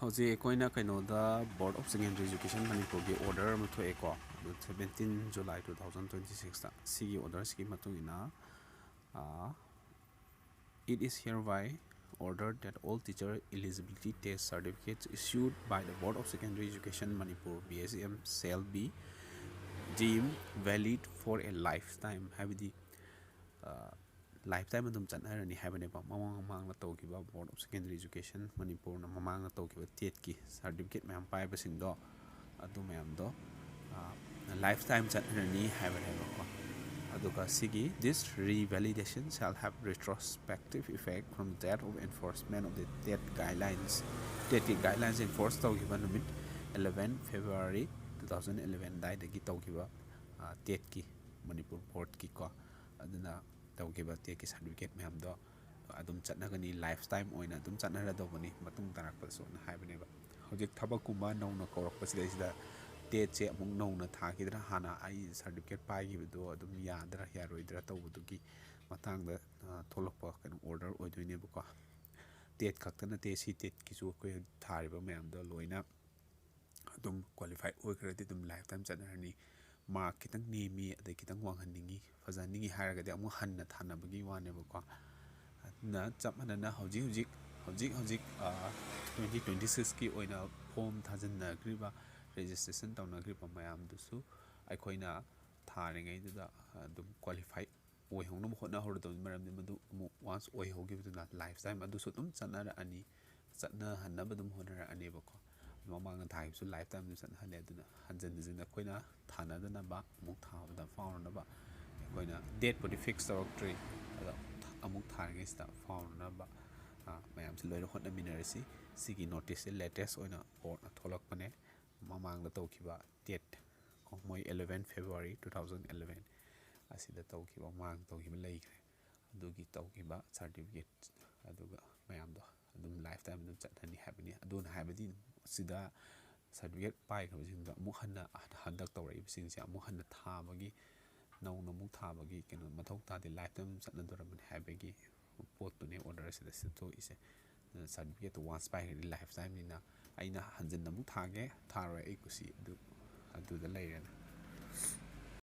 ꯍꯧꯖꯤꯛ ꯑꯩꯈꯣꯏꯅ ꯀꯩꯅꯣꯗ ꯕꯣꯔꯗ ꯑꯣꯐ ꯁꯦꯀꯦꯟꯗꯔꯤ ꯏꯖꯨꯀꯦꯁꯟ ꯃꯅꯤꯄꯨꯔꯒꯤ ꯑꯣꯔꯗꯔ ꯑꯃ ꯊꯣꯛꯑꯦꯀꯣ ꯑꯗꯨ 17 ꯖꯨꯂꯥꯏ 2026ꯗ ꯁꯤꯒꯤ ꯑꯣꯔꯗꯔꯁꯤꯒꯤ ꯃꯇꯨꯡ ꯏꯟꯅ it is hereby ordered that all teacher eligibility test certificates issued by the Board of Secondary Education Manipur BSEM shall be deemed valid for a lifetime ꯍꯥꯏꯕꯗꯤ lifetime ꯑꯗꯨꯝ ꯆꯠꯅꯔꯅꯤ ꯍꯥꯏꯕꯅꯦꯕ ꯃꯃꯥꯡꯗ ꯇꯧꯈꯤꯕ ꯕꯣꯔꯗ ꯑꯣꯐ ꯁꯦꯀꯦꯟꯗꯔꯤ ꯏꯖꯨꯀꯦꯁꯟ ꯃꯅꯤꯄꯨꯔꯅ ꯃꯃꯥꯡꯗ ꯇꯧꯈꯤꯕ ꯇꯦꯠꯀꯤ ꯁꯥꯔꯇꯤꯐꯤꯀꯦꯠ ꯃꯌꯥꯝ ꯄꯥꯏꯕꯁꯤꯡꯗꯣ ꯑꯗꯨ ꯃꯌꯥꯝꯗꯣ ꯂꯥꯏꯐꯇꯥꯏꯝ ꯆꯠꯅꯔꯅꯤ ꯍꯥꯏꯕꯅꯦꯕꯀꯣ ꯑꯗꯨꯒ ꯁꯤꯒꯤ this revalidation shall have retrospective effect from the date of enforcement of the TET guidelines. TET guidelines enforce tꯧꯈꯤꯕ ꯅꯨꯃꯤꯠ 11 February 2011 ꯑꯗꯥꯏꯗꯒꯤ ꯇꯧꯈꯤꯕ TETꯀꯤ ꯃꯅꯤꯄꯨꯔ ꯕꯣꯔꯗꯀꯤꯀꯣ ꯑꯗꯨꯅ ꯇꯧꯈꯤꯕ ꯇꯦꯠꯀꯤ ꯁꯥꯔꯇꯤꯐꯤꯀꯦꯠ ꯃꯌꯥꯝꯗꯣ ꯑꯗꯨꯝ ꯆꯠꯅꯒꯅꯤ ꯂꯥꯏꯐ ꯇꯥꯏꯝ ꯑꯣꯏꯅ ꯑꯗꯨꯝ ꯆꯠꯅꯔꯗꯧꯕꯅꯤ ꯃꯇꯨꯡ ꯇꯥꯔꯛꯄꯗꯁꯨ ꯍꯥꯏꯕꯅꯦꯕ ꯍꯧꯖꯤꯛ ꯊꯕꯛꯀꯨꯝꯕ ꯅꯧꯅ ꯀꯧꯔꯛꯄꯁꯤꯗꯩꯁꯤꯗ ꯇꯦꯠꯁꯦ ꯑꯃꯨꯛ ꯅꯧꯅ ꯊꯥꯈꯤꯗ꯭ꯔꯥ ꯍꯥꯟꯅ ꯑꯩ ꯁꯥꯔꯇꯤꯐꯤꯀꯦꯠ ꯄꯥꯏꯈꯤꯕꯗꯣ ꯑꯗꯨꯝ ꯌꯥꯗ꯭ꯔꯥ ꯌꯥꯔꯣꯏꯗ꯭ꯔꯥ ꯇꯧꯕꯗꯨꯒꯤ ꯃꯇꯥꯡꯗ ꯊꯣꯛꯂꯛꯄ ꯀꯩꯅꯣ ꯑꯣꯔꯗꯔ ꯑꯣꯏꯗꯣꯏꯅꯦꯕꯀꯣ ꯇꯦꯠ ꯈꯛꯇ ꯅꯠꯇꯦ ꯁꯤ ꯇꯦꯠꯀꯤꯁꯨ ꯑꯩꯈꯣꯏ ꯊꯥꯔꯤꯕ ꯃꯌꯥꯝꯗꯣ ꯂꯣꯏꯅ ꯑꯗꯨꯝ ꯀ꯭ꯋꯥꯂꯤꯐꯥꯏ ꯑꯣꯏꯈ꯭ꯔꯗꯤ ꯑꯗꯨꯝ ꯂꯥꯏꯐ ꯇꯥꯏꯝ ꯆꯠꯅꯔꯅꯤ ꯃꯥꯔꯛ ꯈꯤꯇꯪ ꯅꯦꯝꯃꯤ ꯑꯗꯩ ꯈꯤꯇꯪ ꯋꯥꯡꯍꯟꯅꯤꯡꯉꯤ ꯐꯖꯍꯟꯅꯤꯡꯉꯤ ꯍꯥꯏꯔꯒꯗꯤ ꯑꯃꯨꯛ ꯍꯟꯅ ꯊꯥꯅꯕꯒꯤ ꯋꯥꯅꯦꯕꯀꯣ ꯑꯗꯨꯅ ꯆꯞ ꯃꯥꯟꯅꯅ ꯍꯧꯖꯤꯛ 2026ꯀꯤ ꯑꯣꯏꯅ ꯐꯣꯝ ꯊꯥꯖꯤꯟꯅꯈ꯭ꯔꯤꯕ ꯔꯦꯖꯤꯁꯇ꯭ꯔꯦꯁꯟ ꯇꯧꯅꯈ꯭ꯔꯤꯕ ꯃꯌꯥꯝꯗꯨꯁꯨ ꯑꯩꯈꯣꯏꯅ ꯊꯥꯔꯤꯉꯩꯗꯨꯗ ꯑꯗꯨꯝ ꯀ꯭ꯋꯥꯂꯤꯐꯥꯏ ꯑꯣꯏꯍꯧꯅꯕ ꯍꯣꯠꯅꯍꯧꯔꯗꯕꯅꯤ ꯃꯔꯝꯗꯤ ꯃꯗꯨ ꯑꯃꯨꯛ ꯋꯥꯟꯁ ꯑꯣꯏꯍꯧꯈꯤꯕꯗꯨꯅ ꯂꯥꯏꯐ ꯇꯥꯏꯝ ꯑꯗꯨꯁꯨ ꯑꯗꯨꯝ ꯆꯠꯅꯍꯟꯅꯕ ꯑꯗꯨꯝ ꯍꯣꯠꯅꯔꯛꯑꯅꯦꯕꯀꯣ ꯃꯃꯥꯡꯗ ꯊꯥꯈꯤꯕꯁꯨ ꯂꯥꯏꯐ ꯇꯥꯏꯝꯗꯨ ꯆꯠꯅꯍꯜꯂꯦ ꯑꯗꯨꯅ ꯍꯟꯖꯤꯟ ꯑꯩꯈꯣꯏꯅ ꯊꯥꯅꯗꯅꯕ ꯑꯃꯨꯛ ꯊꯥꯕꯗ ꯐꯥꯎꯅꯅꯕ ꯑꯩꯈꯣꯏꯅ ꯗꯦꯠꯄꯨꯗꯤ ꯐꯤꯛꯁ ꯇꯧꯔꯛꯇ꯭ꯔꯤ ꯑꯗꯣ ꯑꯃꯨꯛ ꯊꯥꯔꯤꯉꯩꯁꯤꯗ ꯐꯥꯎꯅꯅꯕ ꯃꯌꯥꯝꯁꯤ ꯂꯣꯏꯅ ꯍꯣꯠꯅꯃꯤꯟꯅꯔꯁꯤ ꯁꯤꯒꯤ ꯅꯣꯇꯤꯁꯁꯦ ꯂꯦꯇꯦꯁ ꯑꯣꯏꯅ ꯕꯣꯔꯗꯅ ꯊꯣꯛꯂꯛꯄꯅꯦ ꯃꯃꯥꯡꯗ ꯇꯧꯈꯤꯕ ꯇꯦꯠ ꯃꯣꯏ 11 February 2011 ꯑꯁꯤꯗ ꯇꯧꯈꯤꯕ ꯃꯃꯥꯡ ꯇꯧꯈꯤꯕ ꯂꯩꯈ꯭ꯔꯦ ꯑꯗꯨꯒꯤ ꯇꯧꯈꯤꯕ ꯁꯥꯔꯇꯤꯐꯤꯀꯦꯠ ꯑꯗꯨꯒ ꯃꯌꯥꯝꯗꯣ ꯑꯗꯨꯝ ꯂꯥꯏꯐ ꯇꯥꯏꯝ ꯑꯗꯨꯝ ꯆꯠꯅꯅꯤ ꯍꯥꯏꯕꯅꯤ ꯑꯗꯨꯅ ꯍꯥꯏꯕꯗꯤ ꯁꯤꯗ ꯁꯥꯔꯇꯤꯐꯤꯀꯦꯠ ꯄꯥꯏꯈ꯭ꯔꯕꯁꯤꯡꯗꯣ ꯑꯃꯨꯛ ꯍꯟꯅ ꯍꯟꯗꯛ ꯇꯧꯔꯛꯏꯕꯁꯤꯡꯁꯦ ꯑꯃꯨꯛ ꯍꯟꯅ ꯊꯥꯕꯒꯤ ꯅꯧꯅ ꯑꯃꯨꯛ ꯊꯥꯕꯒꯤ ꯀꯩꯅꯣ ꯃꯊꯧ ꯇꯥꯗꯦ ꯂꯥꯏꯐ ꯇꯥꯏꯝ ꯆꯠꯅꯗꯣꯔꯕꯅꯤ ꯍꯥꯏꯕꯒꯤ ꯄꯣꯠꯇꯨꯅꯦ ꯑꯣꯔꯗꯔꯁꯤꯗ ꯊꯣꯛꯏꯁꯦ ꯁꯥꯔꯇꯤꯐꯤꯀꯦꯠꯇꯨ ꯋꯥꯟꯁ ꯄꯥꯏꯈ꯭ꯔꯗꯤ ꯂꯥꯏꯐ ꯇꯥꯏꯝꯅꯤꯅ ꯑꯩꯅ ꯍꯟꯖꯤꯟꯅ ꯑꯃꯨꯛ ꯊꯥꯒꯦ ꯊꯥꯔꯣꯏ ꯑꯩ ꯀꯨꯁꯤ ꯑꯗꯨꯗ ꯂꯩꯔꯦꯅ